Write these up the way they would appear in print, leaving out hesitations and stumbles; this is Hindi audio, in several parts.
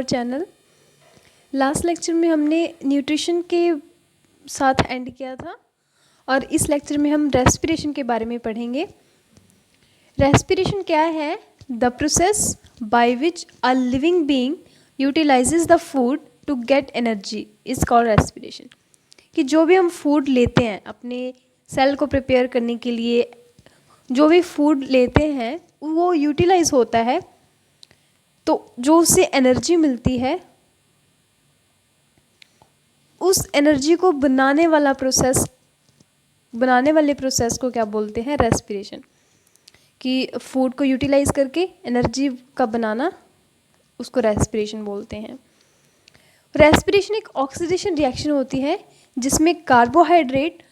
चैनल। लास्ट लेक्चर में हमने न्यूट्रिशन के साथ एंड किया था और इस लेक्चर में हम रेस्पिरेशन के बारे में पढ़ेंगे। रेस्पिरेशन क्या है? The process by which a living being utilises the food to get energy is called respiration. कि जो भी हम फूड लेते हैं अपने सेल को प्रिपेयर करने के लिए, जो भी फूड लेते हैं वो यूटिलाइज होता है, तो जो उससे एनर्जी मिलती है उस एनर्जी को बनाने वाले प्रोसेस को क्या बोलते हैं? रेस्पिरेशन। कि फूड को यूटिलाइज करके एनर्जी का बनाना, उसको रेस्पिरेशन बोलते हैं। रेस्पिरेशन एक ऑक्सीडेशन रिएक्शन होती है जिसमें कार्बोहाइड्रेट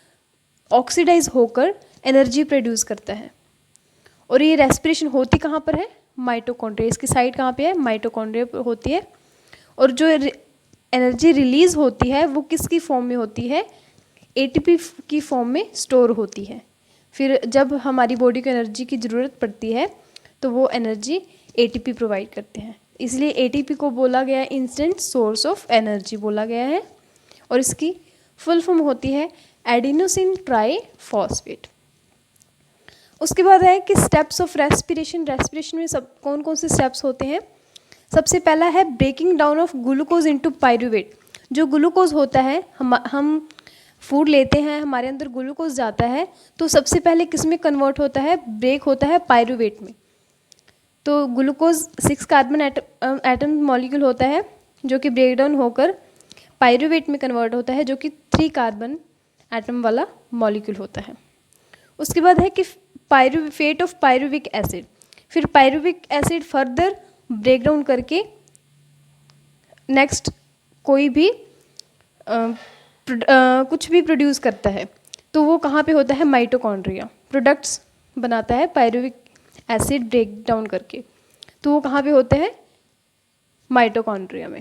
ऑक्सीडाइज होकर एनर्जी प्रोड्यूस करता है। और ये रेस्पिरेशन होती कहाँ पर है? माइटोकॉन्ड्रिया। इसकी साइड कहाँ पे है? माइटोकॉन्ड्रिया पर होती है। और जो एनर्जी रिलीज होती है वो किसकी फॉर्म में होती है? एटीपी की फॉर्म में स्टोर होती है। फिर जब हमारी बॉडी को एनर्जी की ज़रूरत पड़ती है तो वो एनर्जी एटीपी प्रोवाइड करते हैं। इसलिए एटीपी को बोला गया है इंस्टेंट सोर्स ऑफ एनर्जी बोला गया है। और इसकी फुल फॉर्म होती है एडिनोसिन ट्राईफॉस्फेट। उसके बाद है कि स्टेप्स ऑफ रेस्पिरेशन। रेस्पिरेशन में सब कौन कौन से स्टेप्स होते हैं? सबसे पहला है breaking down of glucose into pyruvate. जो ग्लूकोज होता है, हम फूड लेते हैं, हमारे अंदर ग्लूकोज जाता है, तो सबसे पहले किस में कन्वर्ट होता है? ब्रेक होता है पायरूवेट में। तो ग्लूकोज 6 कार्बन एटम मॉलिक्यूल होता है जो कि ब्रेक डाउन होकर पायरूवेट में कन्वर्ट होता है जो कि 3 कार्बन एटम वाला मॉलिक्यूल होता है। उसके बाद है कि फेट ऑफ पायरूविक एसिड। फिर pyruvic acid further break down करके नेक्स्ट कोई भी कुछ भी प्रोड्यूस करता है, तो वो कहाँ पे होता है? माइटोकॉन्ड्रिया। प्रोडक्ट्स बनाता है पायरूविक एसिड ब्रेक डाउन करके, तो वो कहाँ पे होते हैं? माइटोकॉन्ड्रिया में।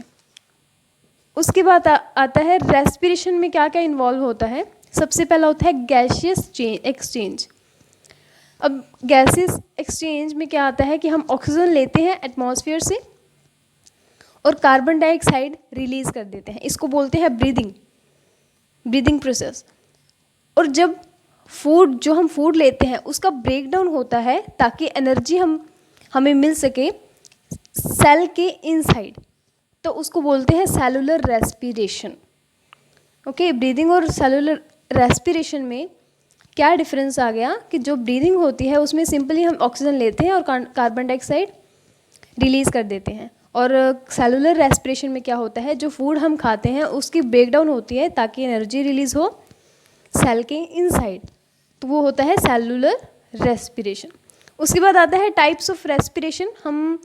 उसके बाद आता है रेस्पिरेशन में क्या क्या इन्वॉल्व होता है। सबसे पहला होता है गैसियस एक्सचेंज। अब गैसेस एक्सचेंज में क्या आता है कि हम ऑक्सीजन लेते हैं एटमॉस्फेयर से और कार्बन डाइऑक्साइड रिलीज कर देते हैं। इसको बोलते हैं ब्रीदिंग प्रोसेस। और जब जो हम फूड लेते हैं उसका ब्रेक डाउन होता है ताकि एनर्जी हमें मिल सके सेल के इनसाइड, तो उसको बोलते हैं सेलुलर रेस्पिरेशन। ओके, ब्रीदिंग और सेलुलर रेस्पिरेशन में क्या डिफरेंस आ गया कि जो ब्रीदिंग होती है उसमें सिंपली हम ऑक्सीजन लेते हैं और कार्बन डाइऑक्साइड रिलीज कर देते हैं। और सेलुलर रेस्पिरेशन में क्या होता है? जो फूड हम खाते हैं उसकी ब्रेकडाउन होती है ताकि एनर्जी रिलीज हो सेल के इनसाइड, तो वो होता है सेलुलर रेस्पिरेशन। उसके बाद आता है टाइप्स ऑफ रेस्पिरेशन। हम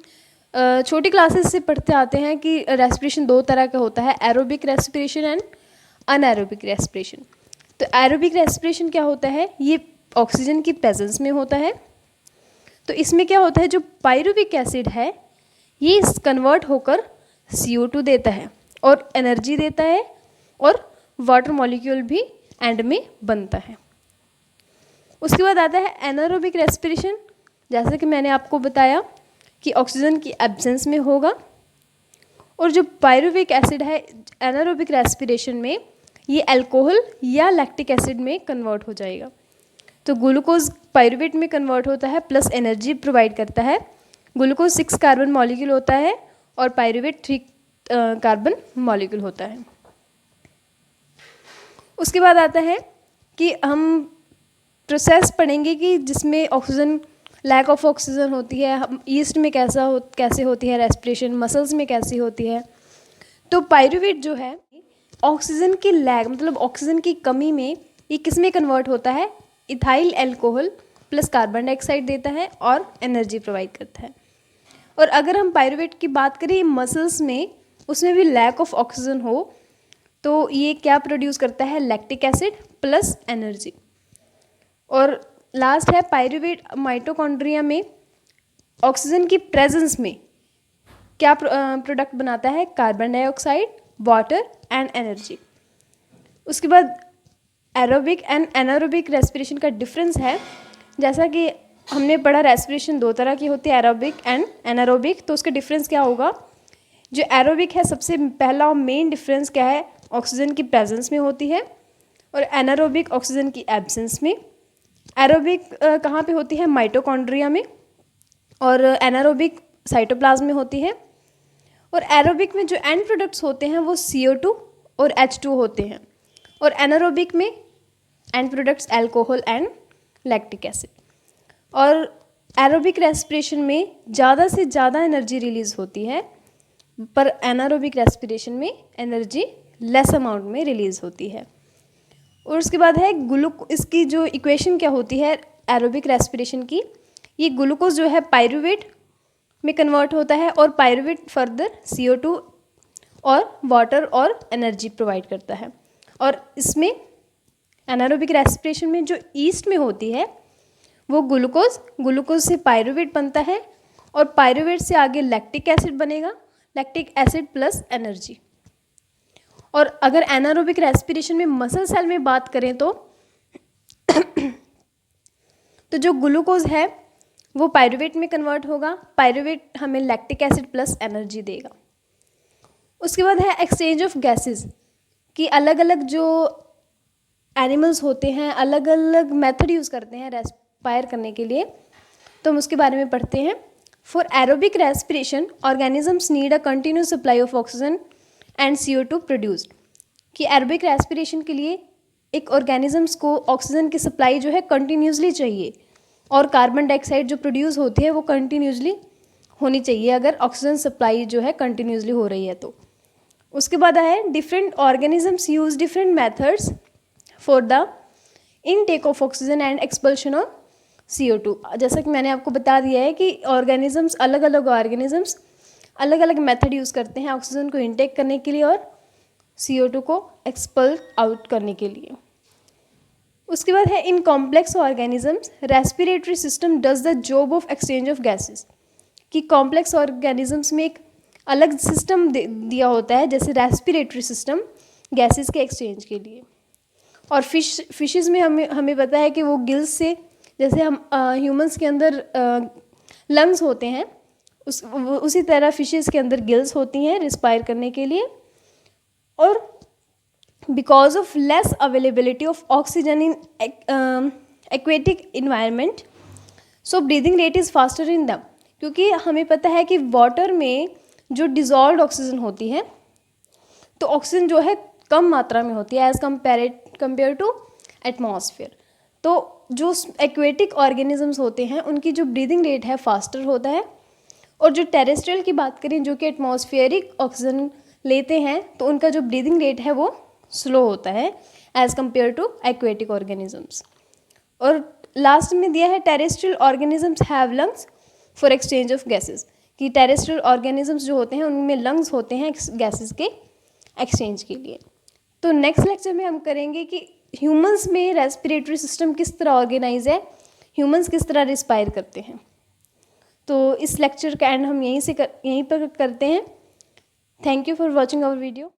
छोटी क्लासेस से पढ़ते आते हैं कि रेस्पिरेशन 2 तरह का होता है, aerobic respiration and anaerobic respiration. तो एरोबिक रेस्पिरेशन क्या होता है? ये ऑक्सीजन की प्रेजेंस में होता है। तो इसमें क्या होता है? जो पायरूविक एसिड है ये कन्वर्ट होकर CO2 देता है और एनर्जी देता है, और वाटर मॉलिक्यूल भी एंड में बनता है। उसके बाद आता है एनारोबिक रेस्पिरेशन। जैसे कि मैंने आपको बताया कि ऑक्सीजन की एब्सेंस में होगा। और जो पायरूविक एसिड है एनारोबिक रेस्पिरेशन में ये अल्कोहल या लैक्टिक एसिड में कन्वर्ट हो जाएगा। तो ग्लूकोज पायरूवेट में कन्वर्ट होता है प्लस एनर्जी प्रोवाइड करता है। ग्लूकोज 6 कार्बन मॉलिक्यूल होता है और पायरूवेट 3 कार्बन मॉलिक्यूल होता है। उसके बाद आता है कि हम प्रोसेस पढ़ेंगे कि जिसमें ऑक्सीजन लैक ऑफ ऑक्सीजन होती है। ईस्ट में कैसे होती है रेस्पिरेशन, मसल्स में कैसी होती है। तो पायरूवेट जो है ऑक्सीजन की लैग मतलब ऑक्सीजन की कमी में ये किस में कन्वर्ट होता है? Ethyl alcohol plus carbon dioxide देता है और एनर्जी प्रोवाइड करता है। और अगर हम पायरूवेट की बात करें मसल्स में, उसमें भी लैक ऑफ ऑक्सीजन हो तो ये क्या प्रोड्यूस करता है? Lactic acid plus energy. और लास्ट है पायरूवेट माइटोकॉन्ड्रिया में ऑक्सीजन की प्रेजेंस में क्या प्रोडक्ट बनाता है? Carbon dioxide, water and energy. उसके बाद एरोबिक एंड एनारोबिक रेस्पिरेशन का डिफरेंस है। जैसा कि हमने पढ़ा रेस्पिरेशन 2 तरह की होती है, एरोबिक एंड एनारोबिक। तो उसका डिफरेंस क्या होगा? जो एरोबिक है, सबसे पहला मेन डिफरेंस क्या है, ऑक्सीजन की प्रेजेंस में होती है, और एनारोबिक ऑक्सीजन की एब्सेंस में। एरोबिक कहाँ पे होती है, माइटोकॉन्ड्रिया में, और एनारोबिक साइटोप्लाज्म में होती है। और एरोबिक में जो एंड प्रोडक्ट्स होते हैं वो CO2 और H2 होते हैं, और एनारोबिक में and products alcohol and lactic acid. और एरोबिक रेस्पिरेशन में ज़्यादा से ज़्यादा एनर्जी रिलीज होती है, पर एनारोबिक रेस्पिरेशन में एनर्जी लेस अमाउंट में रिलीज होती है। और उसके बाद है इसकी जो इक्वेशन क्या होती है एरोबिक रेस्पिरेशन की, ये ग्लूकोज जो है पायरूवेट में कन्वर्ट होता है, और पायरूवेट फर्दर CO2 और वाटर और एनर्जी प्रोवाइड करता है। और इसमें एनारोबिक रेस्पिरेशन में जो ईस्ट में होती है वो ग्लूकोज से पायरूवेट बनता है, और पायरूवेट से आगे लैक्टिक एसिड बनेगा, लैक्टिक एसिड प्लस एनर्जी। और अगर एनारोबिक रेस्पिरेशन में मसल सेल में बात करें तो तो जो ग्लूकोज है वो पायरूवेट में कन्वर्ट होगा, पायरूवेट हमें लैक्टिक एसिड प्लस एनर्जी देगा। उसके बाद है एक्सचेंज ऑफ गैसेस, कि अलग अलग जो एनिमल्स होते हैं अलग अलग मेथड यूज़ करते हैं रेस्पायर करने के लिए, तो हम उसके बारे में पढ़ते हैं। For aerobic respiration organisms need a continuous supply of oxygen and CO2 produced, कि एरोबिक रेस्पिरेशन के लिए एक ऑर्गेनिजम्स को ऑक्सीजन की सप्लाई जो है कंटिन्यूसली चाहिए, और कार्बन डाइऑक्साइड जो प्रोड्यूस होती है वो कंटिन्यूसली होनी चाहिए अगर ऑक्सीजन सप्लाई जो है कंटिन्यूसली हो रही है तो। उसके बाद है different organisms use different methods for the intake of oxygen and expulsion of CO2। जैसा कि मैंने आपको बता दिया है कि अलग अलग मेथड यूज़ करते हैं ऑक्सीजन को इनटेक करने के लिए और CO2 को एक्सपल आउट करने के लिए। उसके बाद है in complex organisms respiratory system does the job of exchange of gases, कि कॉम्प्लेक्स ऑर्गेनिजम्स में एक अलग सिस्टम दिया होता है, जैसे रेस्पिरेटरी सिस्टम गैसेस के एक्सचेंज के लिए। और फिशेस में हमें पता है कि वो गिल्स से, जैसे हम ह्यूमंस के अंदर लंग्स होते हैं उसी तरह फिशेस के अंदर गिल्स होती हैं रिस्पायर करने के लिए। और because of less availability of oxygen in aquatic environment so breathing rate is faster in दम, क्योंकि हमें पता है कि वाटर में जो डिज़ोल्व्ड ऑक्सीजन होती है तो ऑक्सीजन जो है कम मात्रा में होती है एज़ कंपेयर टू एटमॉस्फेयर। तो जो एक्वेटिक ऑर्गेनिजम्स होते हैं उनकी जो ब्रीदिंग रेट है फास्टर होता है, और जो टेरेस्ट्रियल की बात करें जो कि एटमॉस्फेरिक ऑक्सीजन लेते हैं तो उनका जो ब्रीदिंग रेट है वो स्लो होता है as compared to aquatic organisms. और लास्ट में दिया है terrestrial organisms have lungs for exchange of gases, कि टेरेस्ट्रियल ऑर्गेनिजम्स जो होते हैं उनमें लंग्स होते हैं गैसेस के एक्सचेंज के लिए। तो नेक्स्ट लेक्चर में हम करेंगे कि ह्यूमंस में रेस्पिरेटरी सिस्टम किस तरह ऑर्गेनाइज है, ह्यूमंस किस तरह रिस्पायर करते हैं। तो इस लेक्चर का एंड हम यहीं पर करते हैं। Thank you for watching our video.